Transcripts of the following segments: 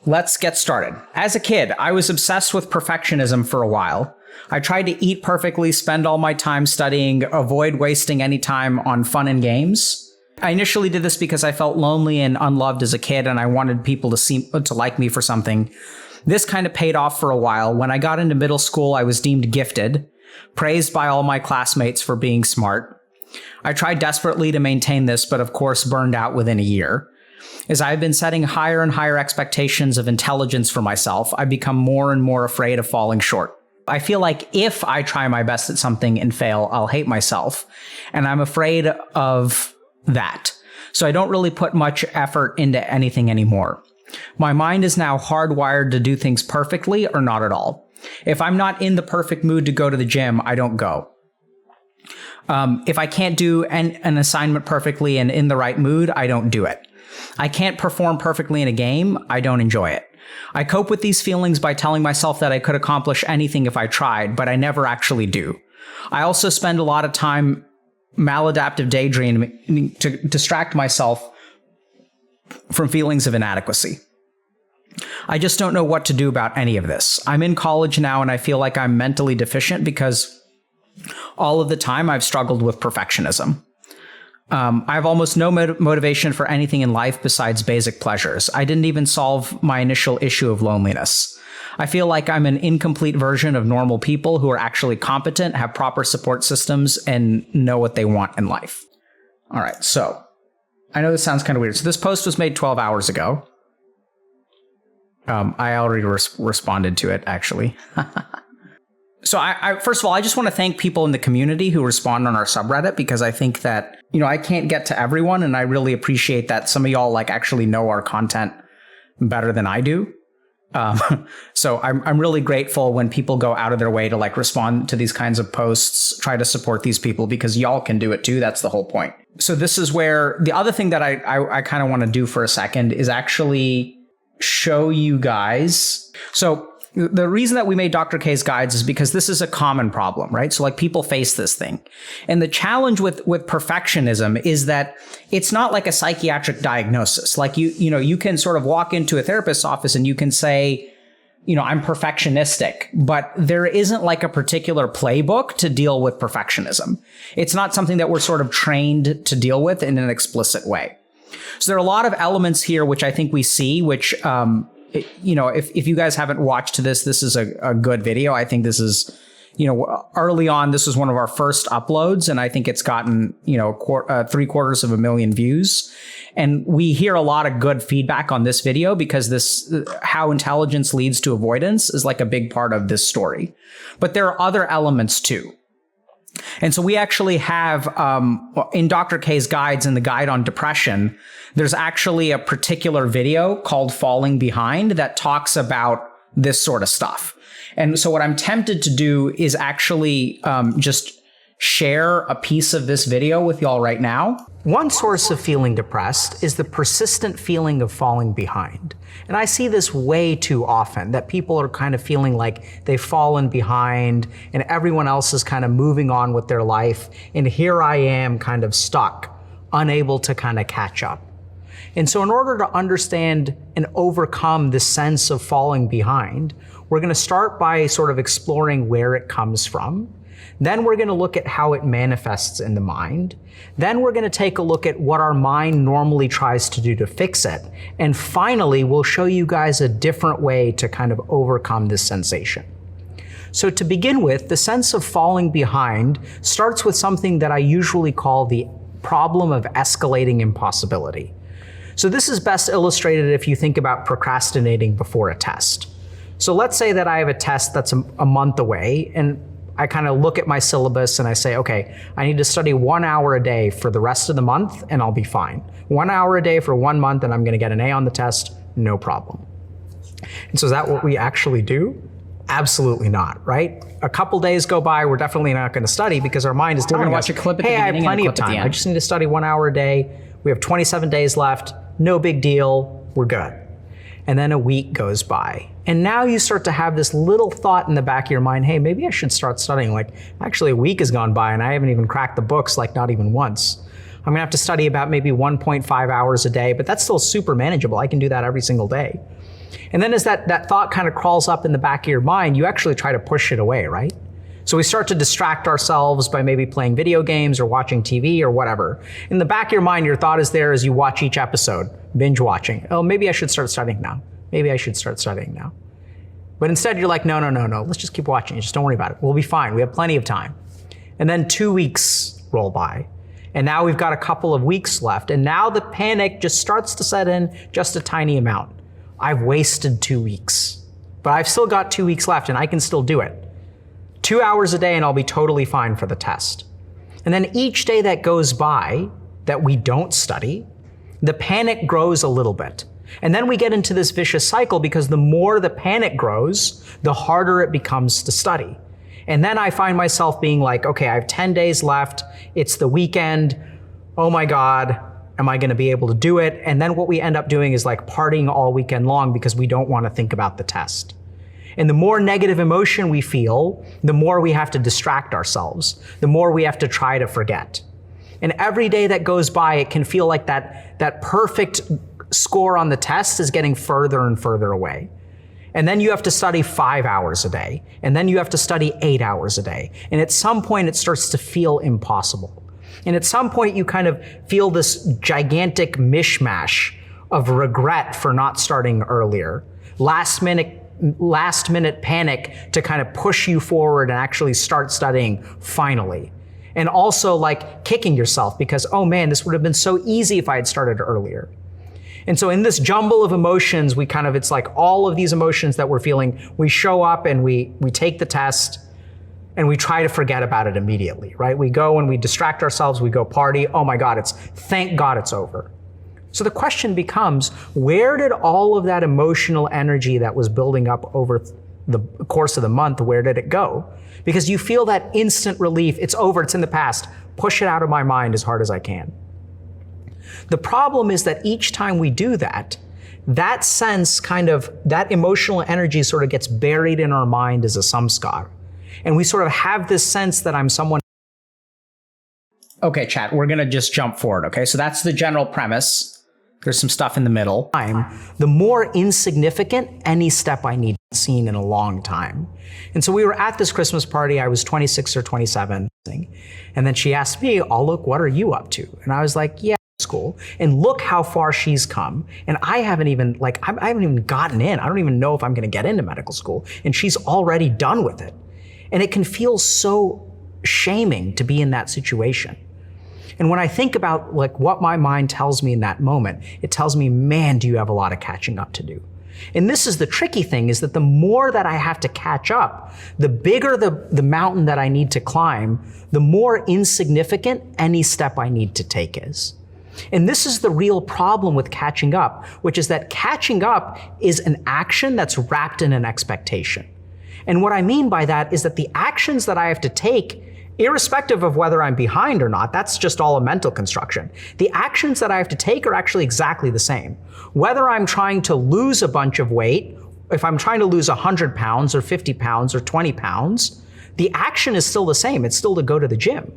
let's get started. As a kid, I was obsessed with perfectionism for a while. I tried to eat perfectly, spend all my time studying, avoid wasting any time on fun and games. I initially did this because I felt lonely and unloved as a kid, and I wanted people to like me for something. This kind of paid off for a while. When I got into middle school, I was deemed gifted, praised by all my classmates for being smart. I tried desperately to maintain this, but of course burned out within a year. As I've been setting higher and higher expectations of intelligence for myself, I've become more and more afraid of falling short. I feel like if I try my best at something and fail, I'll hate myself. And I'm afraid of that. So I don't really put much effort into anything anymore. My mind is now hardwired to do things perfectly or not at all. If I'm not in the perfect mood to go to the gym, I don't go. If I can't do an assignment perfectly and in the right mood, I don't do it. I can't perform perfectly in a game, I don't enjoy it. I cope with these feelings by telling myself that I could accomplish anything if I tried, but I never actually do. I also spend a lot of time maladaptive daydreaming to distract myself from feelings of inadequacy. I just don't know what to do about any of this. I'm in college now and I feel like I'm mentally deficient because all of the time I've struggled with perfectionism. I have almost no motivation for anything in life besides basic pleasures. I didn't even solve my initial issue of loneliness. I feel like I'm an incomplete version of normal people who are actually competent, have proper support systems, and know what they want in life. All right, so I know this sounds kind of weird. So this post was made 12 hours ago. I already responded to it, actually. So I first of all, I just want to thank people in the community who respond on our subreddit, because I think that, I can't get to everyone, and I really appreciate that some of y'all actually know our content better than I do. So I'm really grateful when people go out of their way to respond to these kinds of posts, try to support these people, because y'all can do it too. That's the whole point. So this is where the other thing that I kind of want to do for a second is actually show you guys. So the reason that we made Dr. K's guides is because this is a common problem, right? So people face this thing. And the challenge with perfectionism is that it's not like a psychiatric diagnosis. You can sort of walk into a therapist's office and you can say, I'm perfectionistic, but there isn't a particular playbook to deal with perfectionism. It's not something that we're sort of trained to deal with in an explicit way. So there are a lot of elements here which I think we see, which, if you guys haven't watched this is a good video. I think this is, early on, this was one of our first uploads, and I think it's gotten, 750,000 views. And we hear a lot of good feedback on this video because this, how intelligence leads to avoidance, is a big part of this story. But there are other elements too. And so we actually have, in Dr. K's guides, in the guide on depression, there's actually a particular video called Falling Behind that talks about this sort of stuff. And so what I'm tempted to do is actually just share a piece of this video with y'all right now. One source of feeling depressed is the persistent feeling of falling behind. And I see this way too often, that people are kind of feeling like they've fallen behind and everyone else is kind of moving on with their life. And here I am kind of stuck, unable to kind of catch up. And so in order to understand and overcome this sense of falling behind, we're going to start by sort of exploring where it comes from. Then we're going to look at how it manifests in the mind. Then we're going to take a look at what our mind normally tries to do to fix it. And finally, we'll show you guys a different way to kind of overcome this sensation. So to begin with, the sense of falling behind starts with something that I usually call the problem of escalating impossibility. So this is best illustrated if you think about procrastinating before a test. So let's say that I have a test that's a month away, and I kind of look at my syllabus and I say, okay, I need to study 1 hour a day for the rest of the month and I'll be fine. 1 hour a day for 1 month and I'm going to get an A on the test, no problem. And so is that what we actually do? Absolutely not, right? A couple days go by, we're definitely not going to study because our mind is telling us, watch a clip at the hey, I have beginning plenty and a of clip at the time. end. I just need to study 1 hour a day. We have 27 days left. No big deal. We're good. And then a week goes by. And now you start to have this little thought in the back of your mind, hey, maybe I should start studying. Actually a week has gone by and I haven't even cracked the books, not even once. I'm gonna have to study about maybe 1.5 hours a day, but that's still super manageable. I can do that every single day. And then as that thought kind of crawls up in the back of your mind, you actually try to push it away, right? So we start to distract ourselves by maybe playing video games or watching TV or whatever. In the back of your mind, your thought is there as you watch each episode, binge watching. Oh, maybe I should start studying now. Maybe I should start studying now. But instead you're like, no, let's just keep watching. Just don't worry about it. We'll be fine. We have plenty of time. And then 2 weeks roll by. And now we've got a couple of weeks left. And now the panic just starts to set in just a tiny amount. I've wasted 2 weeks, but I've still got 2 weeks left and I can still do it. 2 hours a day and I'll be totally fine for the test. And then each day that goes by that we don't study, the panic grows a little bit. And then we get into this vicious cycle because the more the panic grows, the harder it becomes to study. And then I find myself being like, okay, I have 10 days left. It's the weekend. Oh my God, am I gonna be able to do it? And then what we end up doing is like partying all weekend long because we don't wanna think about the test. And the more negative emotion we feel, the more we have to distract ourselves, the more we have to try to forget. And every day that goes by, it can feel like that perfect score on the test is getting further and further away. And then you have to study 5 hours a day. And then you have to study 8 hours a day. And at some point it starts to feel impossible. And at some point you kind of feel this gigantic mishmash of regret for not starting earlier. Last minute panic to kind of push you forward and actually start studying finally. And also like kicking yourself because, oh man, this would have been so easy if I had started earlier. And so in this jumble of emotions, it's like all of these emotions that we're feeling, we show up and we take the test and we try to forget about it immediately, right? We go and we distract ourselves, we go party. Oh my God, thank God it's over. So the question becomes, where did all of that emotional energy that was building up over the course of the month, where did it go? Because you feel that instant relief, it's over, it's in the past, push it out of my mind as hard as I can. The problem is that each time we do that, that sense that emotional energy sort of gets buried in our mind as a samskar. And we sort of have this sense that I'm someone. Okay, chat, we're gonna just jump forward, okay? So that's the general premise. There's some stuff in the middle. The more insignificant any step I need seen in a long time. And so we were at this Christmas party. I was 26 or 27. And then she asked me, oh, look, what are you up to? And I was like, yeah, school. And look how far she's come. And I haven't even gotten in. I don't even know if I'm going to get into medical school. And she's already done with it. And it can feel so shaming to be in that situation. And when I think about what my mind tells me in that moment, it tells me, man, do you have a lot of catching up to do. And this is the tricky thing, is that the more that I have to catch up, the bigger the mountain that I need to climb, the more insignificant any step I need to take is. And this is the real problem with catching up, which is that catching up is an action that's wrapped in an expectation. And what I mean by that is that the actions that I have to take, irrespective of whether I'm behind or not, that's just all a mental construction. The actions that I have to take are actually exactly the same. Whether I'm trying to lose a bunch of weight, if I'm trying to lose 100 pounds or 50 pounds or 20 pounds, the action is still the same. It's still to go to the gym.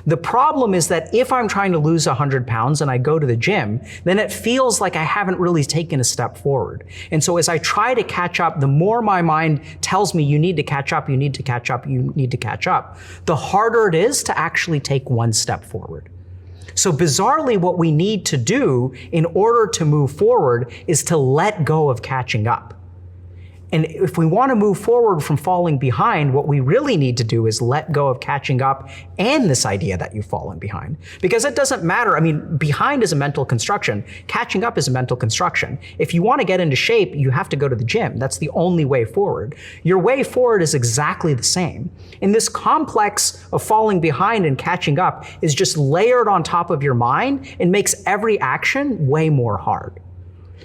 The problem is that if I'm trying to lose 100 pounds and I go to the gym, then it feels like I haven't really taken a step forward. And so as I try to catch up, the more my mind tells me you need to catch up, you need to catch up, you need to catch up, the harder it is to actually take one step forward. So bizarrely, what we need to do in order to move forward is to let go of catching up. And if we want to move forward from falling behind, what we really need to do is let go of catching up and this idea that you've fallen behind. Because it doesn't matter. I mean, behind is a mental construction. Catching up is a mental construction. If you want to get into shape, you have to go to the gym. That's the only way forward. Your way forward is exactly the same. And this complex of falling behind and catching up is just layered on top of your mind and makes every action way more hard.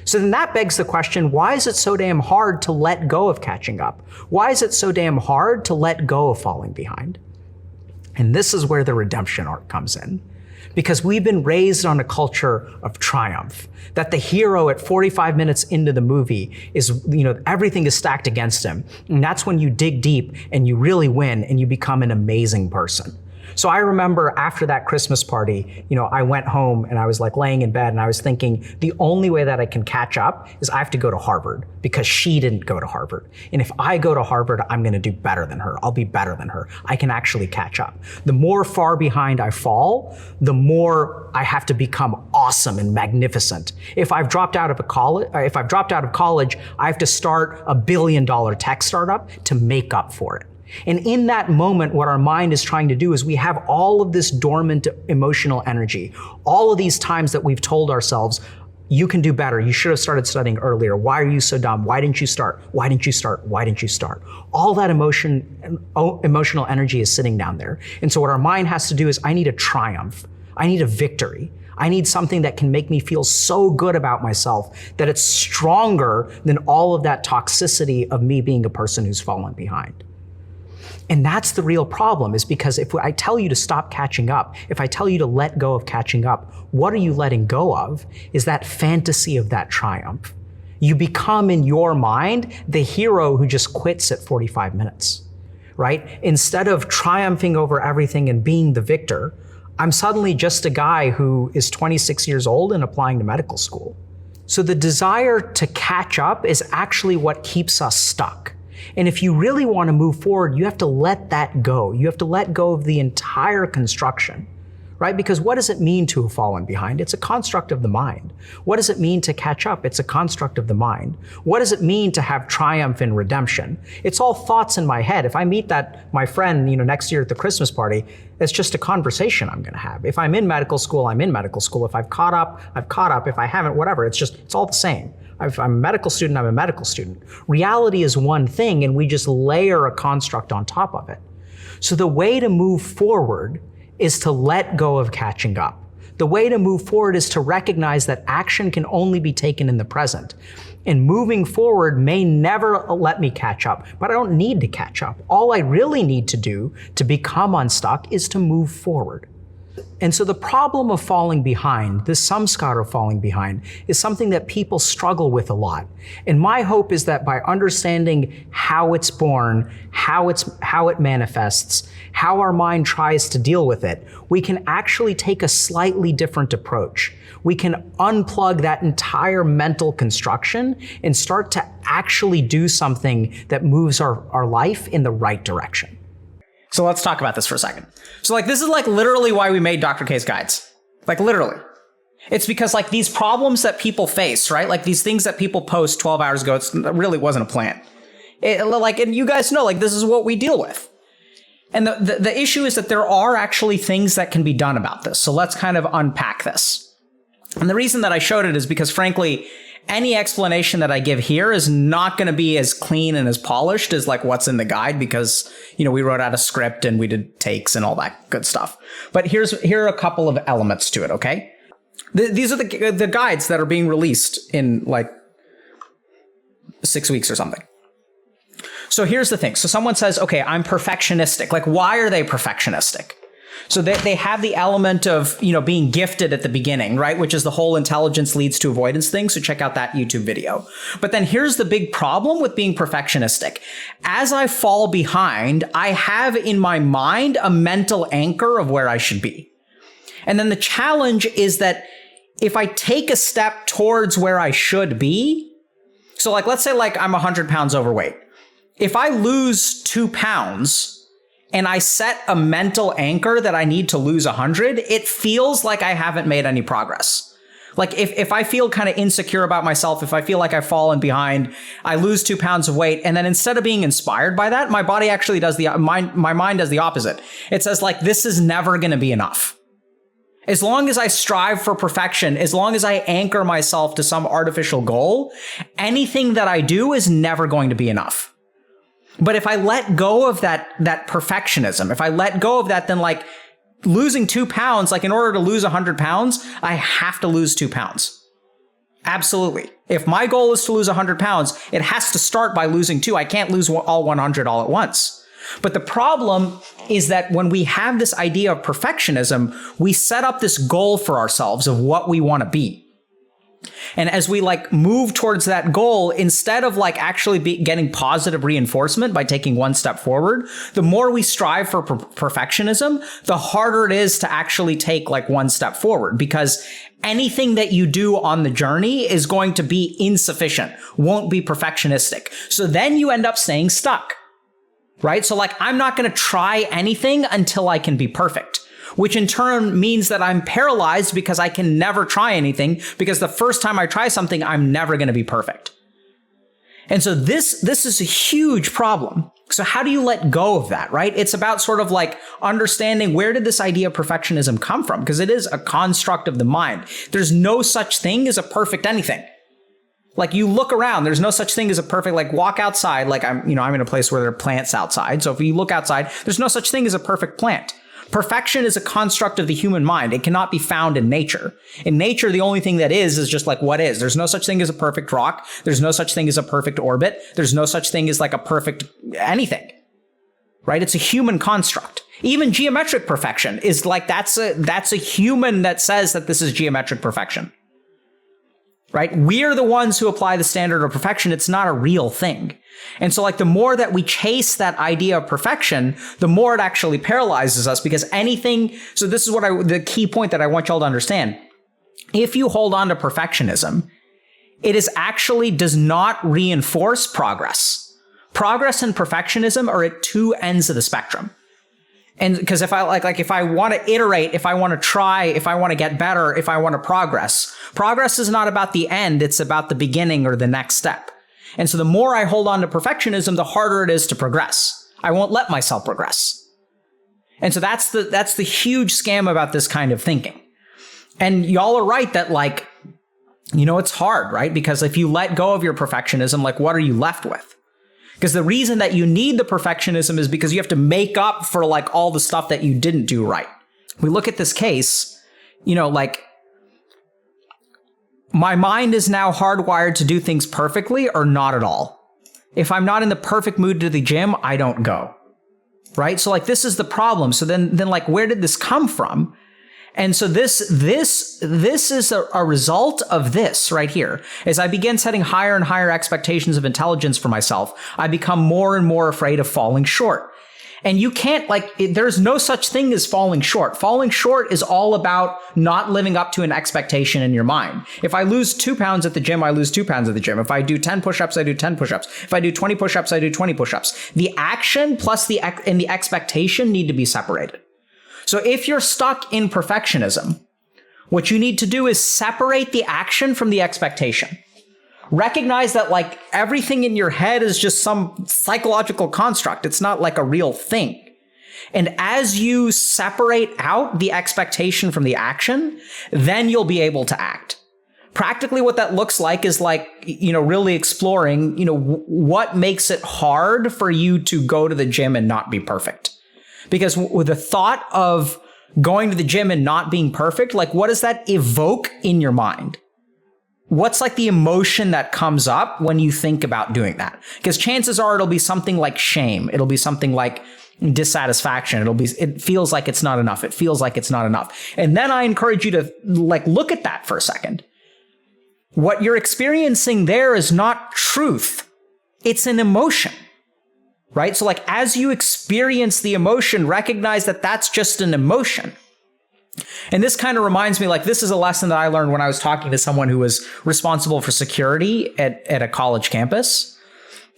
So then that begs the question, why is it so damn hard to let go of catching up? Why is it so damn hard to let go of falling behind? And this is where the redemption arc comes in. Because we've been raised on a culture of triumph, that the hero at 45 minutes into the movie is, everything is stacked against him. And that's when you dig deep and you really win and you become an amazing person. So I remember after that Christmas party, I went home and I was like laying in bed and I was thinking the only way that I can catch up is I have to go to Harvard because she didn't go to Harvard. And if I go to Harvard, I'm going to do better than her. I'll be better than her. I can actually catch up. The more far behind I fall, the more I have to become awesome and magnificent. If I've dropped out of college, I have to start a $1 billion tech startup to make up for it. And in that moment, what our mind is trying to do is we have all of this dormant emotional energy, all of these times that we've told ourselves, you can do better. You should have started studying earlier. Why are you so dumb? Why didn't you start? Why didn't you start? Why didn't you start? All that emotional energy is sitting down there. And so what our mind has to do is I need a triumph. I need a victory. I need something that can make me feel so good about myself that it's stronger than all of that toxicity of me being a person who's fallen behind. And that's the real problem, is because if I tell you to stop catching up, if I tell you to let go of catching up, what are you letting go of is that fantasy of that triumph. You become in your mind the hero who just quits at 45 minutes, right? Instead of triumphing over everything and being the victor, I'm suddenly just a guy who is 26 years old and applying to medical school. So the desire to catch up is actually what keeps us stuck. And if you really want to move forward, you have to let that go. You have to let go of the entire construction, right? Because what does it mean to have fallen behind? It's a construct of the mind. What does it mean to catch up? It's a construct of the mind. What does it mean to have triumph and redemption? It's all thoughts in my head. If I meet my friend, next year at the Christmas party, it's just a conversation I'm going to have. If I'm in medical school, I'm in medical school. If I've caught up, I've caught up. If I haven't, whatever. It's all the same. If I'm a medical student, I'm a medical student. Reality is one thing, and we just layer a construct on top of it. So the way to move forward is to let go of catching up. The way to move forward is to recognize that action can only be taken in the present. And moving forward may never let me catch up, but I don't need to catch up. All I really need to do to become unstuck is to move forward. And so the problem of falling behind, this samskara of falling behind, is something that people struggle with a lot. And my hope is that by understanding how it's born, how it manifests, how our mind tries to deal with it, we can actually take a slightly different approach. We can unplug that entire mental construction and start to actually do something that moves our life in the right direction. So let's talk about this for a second. So this is literally why we made Dr. K's guides. Literally. It's because these problems that people face, right? These things that people post 12 hours ago, it really wasn't a plan. And you guys know, this is what we deal with. And the issue is that there are actually things that can be done about this. So let's kind of unpack this. And the reason that I showed it is because, frankly, any explanation that I give here is not going to be as clean and as polished as what's in the guide, because, we wrote out a script and we did takes and all that good stuff. But here are a couple of elements to it, okay? These are the guides that are being released in 6 weeks or something. So here's the thing. So someone says, okay, I'm perfectionistic. Why are they perfectionistic? So they have the element of, being gifted at the beginning, right? Which is the whole intelligence leads to avoidance thing. So check out that YouTube video. But then here's the big problem with being perfectionistic. As I fall behind, I have in my mind a mental anchor of where I should be. And then the challenge is that if I take a step towards where I should be, so let's say I'm 100 pounds overweight. If I lose 2 pounds, and I set a mental anchor that I need to lose 100, it feels like I haven't made any progress. If I feel kind of insecure about myself, if I feel like I've fallen behind, I lose 2 pounds of weight, and then instead of being inspired by that, my body actually does my mind does the opposite. It says this is never going to be enough. As long as I strive for perfection, as long as I anchor myself to some artificial goal, anything that I do is never going to be enough. But if I let go of that perfectionism, if I let go of that, then losing 2 pounds, in order to lose 100 pounds, I have to lose 2 pounds. Absolutely. If my goal is to lose 100 pounds, it has to start by losing 2. I can't lose all 100 all at once. But the problem is that when we have this idea of perfectionism, we set up this goal for ourselves of what we want to be. And as we like move towards that goal, instead of like actually getting positive reinforcement by taking one step forward, the more we strive for perfectionism, the harder it is to actually take like one step forward, because anything that you do on the journey is going to be insufficient, won't be perfectionistic. So then you end up staying stuck, right? So like, I'm not going to try anything until I can be perfect, which in turn means that I'm paralyzed because I can never try anything, because the first time I try something, I'm never going to be perfect. And so this is a huge problem. So how do you let go of that, right? It's about sort of like understanding, where did this idea of perfectionism come from? Because it is a construct of the mind. There's no such thing as a perfect anything. Like, you look around, there's no such thing as a perfect, like, walk outside. Like, I'm in a place where there are plants outside. So if you look outside, there's no such thing as a perfect plant. Perfection is a construct of the human mind. It cannot be found in nature. In nature, the only thing that is just like what is. There's no such thing as a perfect rock. There's no such thing as a perfect orbit. There's no such thing as like a perfect anything, right? It's a human construct. Even geometric perfection is like, that's a human that says that this is geometric perfection, right? We're the ones who apply the standard of perfection. It's not a real thing. And so like, the more that we chase that idea of perfection, the more it actually paralyzes us, because anything. So this is the key point that I want y'all to understand. If you hold on to perfectionism, it does not reinforce progress. Progress and perfectionism are at two ends of the spectrum. And because if I want to iterate, if I want to try, if I want to get better, if I want to progress is not about the end. It's about the beginning or the next step. And so the more I hold on to perfectionism, the harder it is to progress. I won't let myself progress. And so that's the huge scam about this kind of thinking. And y'all are right that like, it's hard, right? Because if you let go of your perfectionism, like, what are you left with? Because the reason that you need the perfectionism is because you have to make up for like all the stuff that you didn't do right. We look at this case, like, my mind is now hardwired to do things perfectly or not at all. If I'm not in the perfect mood to the gym, I don't go, right? So like, this is the problem. So then like, where did this come from? And so this is a result of this right here. As I begin setting higher and higher expectations of intelligence for myself, I become more and more afraid of falling short. And you can't there's no such thing as falling short. Falling short is all about not living up to an expectation in your mind. If I lose 2 pounds at the gym, I lose 2 pounds at the gym. If I do 10 push-ups, I do 10 push-ups. If I do 20 push-ups, I do 20 push-ups. The action plus the expectation need to be separated. So if you're stuck in perfectionism, what you need to do is separate the action from the expectation. Recognize that like, everything in your head is just some psychological construct. It's not like a real thing. And as you separate out the expectation from the action, then you'll be able to act. Practically what that looks like is like, really exploring, what makes it hard for you to go to the gym and not be perfect. Because with the thought of going to the gym and not being perfect, like, what does that evoke in your mind? What's like the emotion that comes up when you think about doing that? Because chances are it'll be something like shame. It'll be something like dissatisfaction. It feels like it's not enough. It feels like it's not enough. And then I encourage you to like, look at that for a second. What you're experiencing there is not truth. It's an emotion, right? So like, as you experience the emotion, recognize that that's just an emotion. And this kind of reminds me, like, this is a lesson that I learned when I was talking to someone who was responsible for security at a college campus.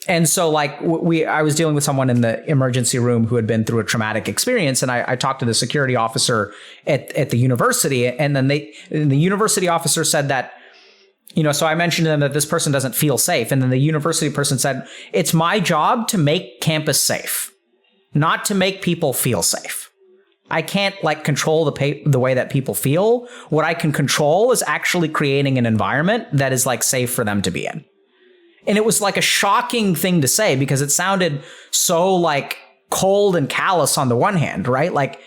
And so like, I was dealing with someone in the emergency room who had been through a traumatic experience. And I talked to the security officer at the university. And then the university officer said that, so I mentioned to them that this person doesn't feel safe. And then the university person said, it's my job to make campus safe, not to make people feel safe. I can't like control the way that people feel. What I can control is actually creating an environment that is like safe for them to be in. And it was like a shocking thing to say because it sounded so like cold and callous on the one hand, right? Like,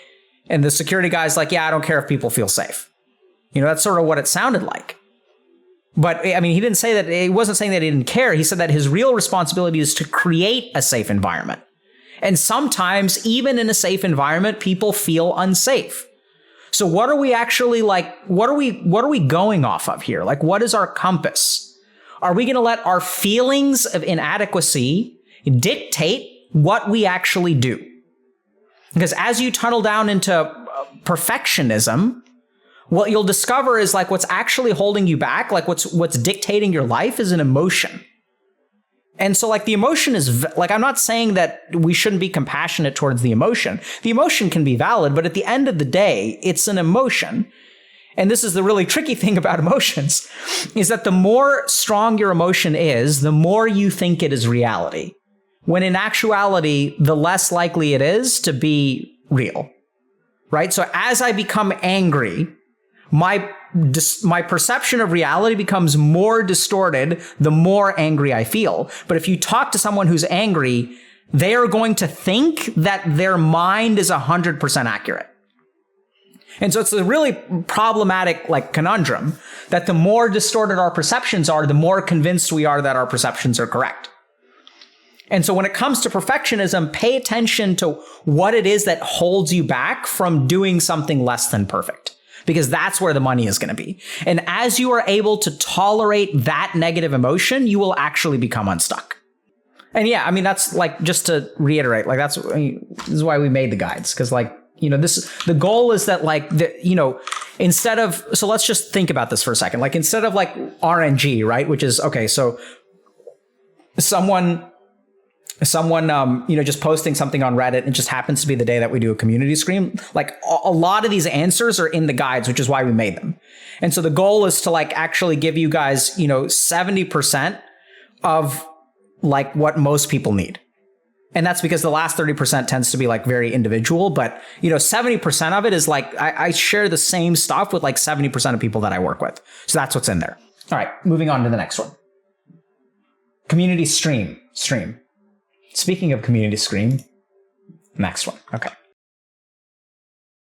and the security guy's like, yeah, I don't care if people feel safe. That's sort of what it sounded like. But I mean, he wasn't saying that he didn't care. He said that his real responsibility is to create a safe environment. And sometimes, even in a safe environment, people feel unsafe. So what are we actually like, what are we going off of here? Like, what is our compass? Are we going to let our feelings of inadequacy dictate what we actually do? Because as you tunnel down into perfectionism, what you'll discover is like what's actually holding you back, like what's dictating your life is an emotion. And so like the emotion is like, I'm not saying that we shouldn't be compassionate towards the emotion. The emotion can be valid, but at the end of the day, it's an emotion. And this is the really tricky thing about emotions, is that the more strong your emotion is, the more you think it is reality. When in actuality, the less likely it is to be real, right? So as I become angry, my perception of reality becomes more distorted the more angry I feel. But if you talk to someone who's angry, they are going to think that their mind is 100% accurate. And so it's a really problematic like conundrum that the more distorted our perceptions are, the more convinced we are that our perceptions are correct. And so when it comes to perfectionism, pay attention to what it is that holds you back from doing something less than perfect, because that's where the money is going to be. And as you are able to tolerate that negative emotion, you will actually become unstuck. And yeah, I mean, that's like, just to reiterate, like this is why we made the guides. Cause like, the goal is that like, instead of, so let's just think about this for a second. Like instead of like RNG, right? Which is, okay, so someone, just posting something on Reddit, and it just happens to be the day that we do a community stream. Like a lot of these answers are in the guides, which is why we made them. And so the goal is to like actually give you guys, 70% of like what most people need. And that's because the last 30% tends to be like very individual, but 70% of it is like, I share the same stuff with like 70% of people that I work with. So that's what's in there. All right, moving on to the next one. Community stream. Speaking of community stream, next one. Okay.